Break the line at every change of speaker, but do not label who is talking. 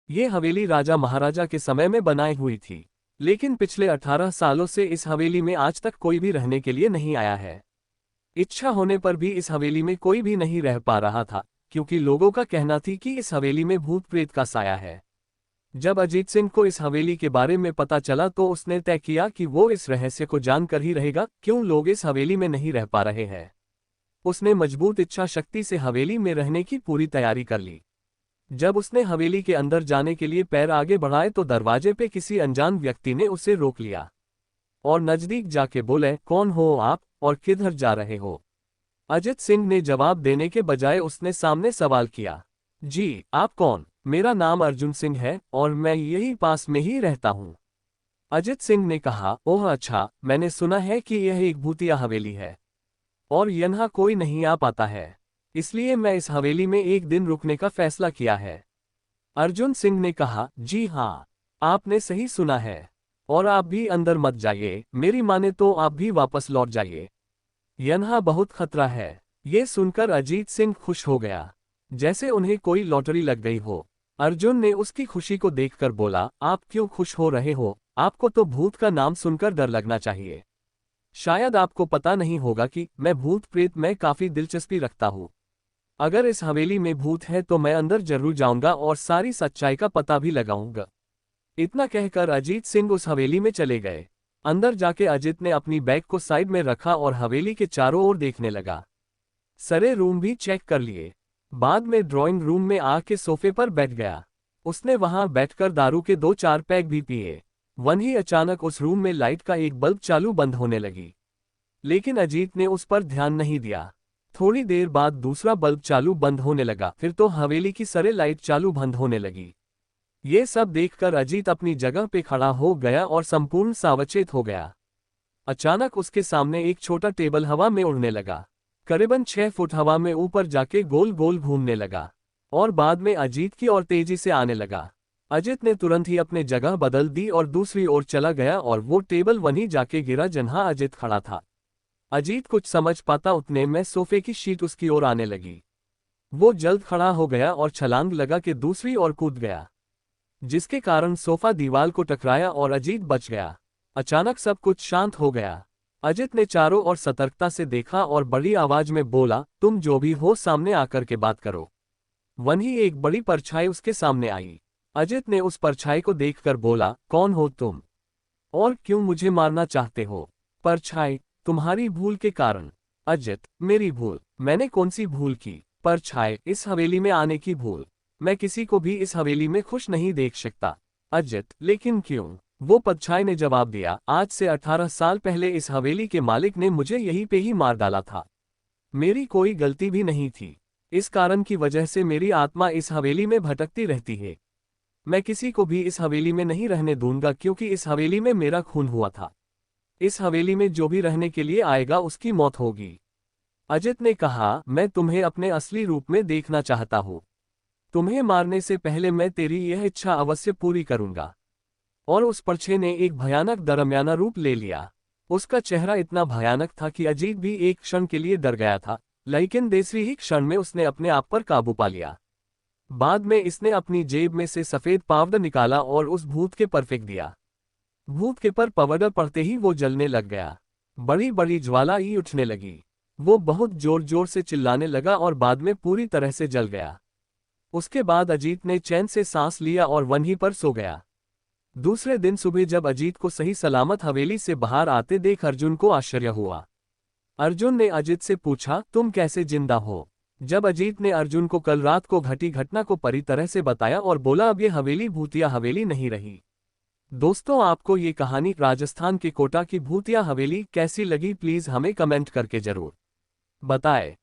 ये हवेली राजा महाराजा के समय में बनाई हुई थी, लेकिन पिछले 18 सालों से इस हवेली में आज तक कोई भी रहने के लिए नहीं आया है। इच्छा होने पर भी इस हवेली में कोई भी नहीं रह पा रहा था, क्योंकि लोगों का कहना थी कि इस हवेली में भूत प्रेत का साया है। जब अजीत सिंह को इस हवेली के बारे में पता चला तो उसने तय किया कि वो इस रहस्य को जानकर ही रहेगा, क्यों लोग इस हवेली में नहीं रह पा रहे हैं। उसने मजबूत इच्छा शक्ति से हवेली में रहने की पूरी तैयारी कर ली। जब उसने हवेली के अंदर जाने के लिए पैर आगे बढ़ाए तो दरवाजे पे किसी अनजान व्यक्ति ने उसे रोक लिया और नजदीक जाके बोले, कौन हो आप और किधर जा रहे हो? अजित सिंह ने जवाब देने के बजाय उसने सामने सवाल किया, जी आप कौन? मेरा नाम अर्जुन सिंह है और मैं यही पास में ही रहता हूँ। अजित सिंह ने कहा, ओह अच्छा, मैंने सुना है कि यह एक भूतिया हवेली है और यहाँ कोई नहीं आ पाता है, इसलिए मैं इस हवेली में एक दिन रुकने का फैसला किया है। अर्जुन सिंह ने कहा, जी हाँ, आपने सही सुना है, और आप भी अंदर मत जाइए, मेरी माने तो आप भी वापस लौट जाइए, यहाँ बहुत खतरा है। ये सुनकर अजीत सिंह खुश हो गया, जैसे उन्हें कोई लॉटरी लग गई हो। अर्जुन ने उसकी खुशी को देखकर बोला, आप क्यों खुश हो रहे हो? आपको तो भूत का नाम सुनकर डर लगना चाहिए। शायद आपको पता नहीं होगा कि मैं भूत प्रेत में काफी दिलचस्पी रखता हूँ। अगर इस हवेली में भूत है तो मैं अंदर जरूर जाऊंगा और सारी सच्चाई का पता भी लगाऊंगा। इतना कहकर अजीत सिंह उस हवेली में चले गए। अंदर जाके अजित ने अपनी बैग को साइड में रखा और हवेली के चारों ओर देखने लगा। सारे रूम भी चेक कर लिए। बाद में ड्राइंग रूम में आके सोफे पर बैठ गया। उसने वहां बैठकर दारू के 2-4 पैक भी पिए। वहीं अचानक उस रूम में लाइट का एक बल्ब चालू बंद होने लगी, लेकिन अजीत ने उस पर ध्यान नहीं दिया। थोड़ी देर बाद दूसरा बल्ब चालू बंद होने लगा, फिर तो हवेली की सारे लाइट चालू बंद होने लगी। ये सब देखकर अजीत अपनी जगह पे खड़ा हो गया और संपूर्ण सावचेत हो गया। अचानक उसके सामने एक छोटा टेबल हवा में उड़ने लगा, करीबन 6 फुट हवा में ऊपर जाके गोल गोल घूमने लगा और बाद में अजीत की ओर तेजी से आने लगा। अजित ने तुरंत ही अपने जगह बदल दी और दूसरी ओर चला गया और वो टेबल वहीं जाके गिरा जहां अजित खड़ा था। अजीत कुछ समझ पाता उतने में सोफे की शीट उसकी ओर आने लगी। वो जल्द खड़ा हो गया और छलांग लगा के दूसरी ओर कूद गया, जिसके कारण सोफा दीवार को टकराया और अजीत बच गया। अचानक सब कुछ शांत हो गया। अजित ने चारों ओर सतर्कता से देखा और बड़ी आवाज में बोला, तुम जो भी हो सामने आकर के बात करो। वहीं एक बड़ी परछाई उसके सामने आई। अजित ने उस परछाई को देखकर बोला, कौन हो तुम और क्यों मुझे मारना चाहते हो? परछाई, तुम्हारी भूल के कारण। अजित, मेरी भूल? मैंने कौन सी भूल की? परछाई, इस हवेली में आने की भूल। मैं किसी को भी इस हवेली में खुश नहीं देख सकता। अजित, लेकिन क्यों? वो परछाई ने जवाब दिया, आज से 18 साल पहले इस हवेली के मालिक ने मुझे यहीं पे ही मार डाला था। मेरी कोई गलती भी नहीं थी। इस कारण की वजह से मेरी आत्मा इस हवेली में भटकती रहती है। मैं किसी को भी इस हवेली में नहीं रहने दूंगा, क्योंकि इस हवेली में मेरा खून हुआ था। इस हवेली में जो भी रहने के लिए आएगा उसकी मौत होगी। अजित ने कहा, मैं तुम्हें अपने असली रूप में देखना चाहता हूँ। तुम्हें मारने से पहले मैं तेरी यह इच्छा अवश्य पूरी करूंगा। और उस परछाई ने एक भयानक दरमियाना रूप ले लिया। उसका चेहरा इतना भयानक था कि अजीत भी एक क्षण के लिए डर गया था, लेकिन दूसरी ही क्षण में उसने अपने आप पर काबू पा लिया। बाद में इसने अपनी जेब में से सफेद पावडर निकाला और उस भूत के पर फेंक दिया। भूत के पर पावडर पड़ते ही वो जलने लग गया। बड़ी बड़ी ज्वाला ही उठने लगी। वो बहुत जोर जोर से चिल्लाने लगा और बाद में पूरी तरह से जल गया। उसके बाद अजीत ने चैन से सांस लिया और वहीं पर सो गया। दूसरे दिन सुबह जब अजीत को सही सलामत हवेली से बाहर आते देख अर्जुन को आश्चर्य हुआ। अर्जुन ने अजीत से पूछा, तुम कैसे जिंदा हो? जब अजीत ने अर्जुन को कल रात को घटी घटना को पूरी तरह से बताया और बोला, अब ये हवेली भूतिया हवेली नहीं रही। दोस्तों, आपको ये कहानी राजस्थान के कोटा की भूतिया हवेली कैसी लगी, प्लीज हमें कमेंट करके जरूर बताएं।